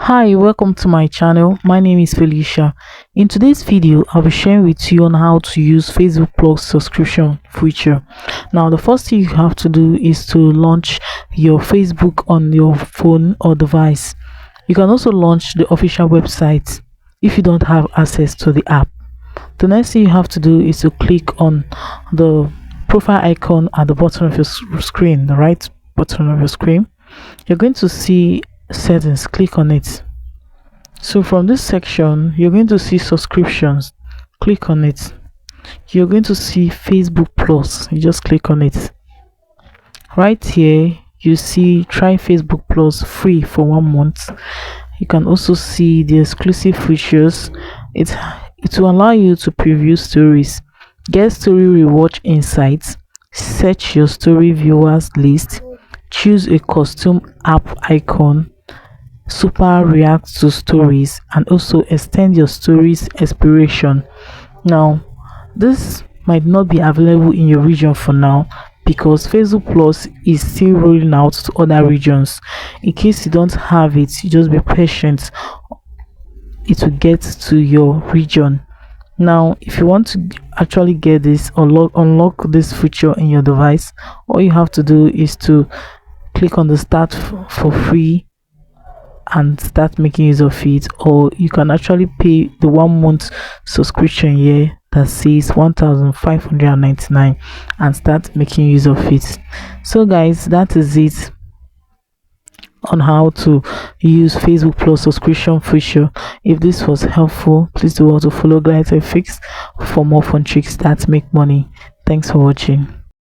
Hi, welcome to my channel. My name is Felicia. In today's video, I'll be sharing with you on how to use Facebook Plus subscription feature. Now, the first thing you have to do is to launch your Facebook on your phone or device. You can also launch the official website if you don't have access to the app. The next thing you have to do is to click on the profile icon at the bottom of your screen, the right bottom of your screen. You're going to see settings. Click on it. So from this section, you're going to see subscriptions. Click on it. You're going to see Facebook Plus. You just click on it. Right here, you see try Facebook Plus free for 1 month. You can also see the exclusive features. It will allow you to preview stories, get story rewatch insights, search your story viewers list, choose a custom app icon, super react to stories, and also extend your stories expiration. Now, this might not be available in your region for now because Facebook Plus is still rolling out to other regions. In case you don't have it, you just be patient, it will get to your region. Now, if you want to actually get this or unlock this feature in your device, all you have to do is to click on the start for free and start making use of it, or you can actually pay the 1 month subscription here that says 1599 and start making use of it. So guys, that is it on how to use Facebook Plus subscription feature. If this was helpful, please do also follow GlideFX for more fun tricks that make money. Thanks for watching.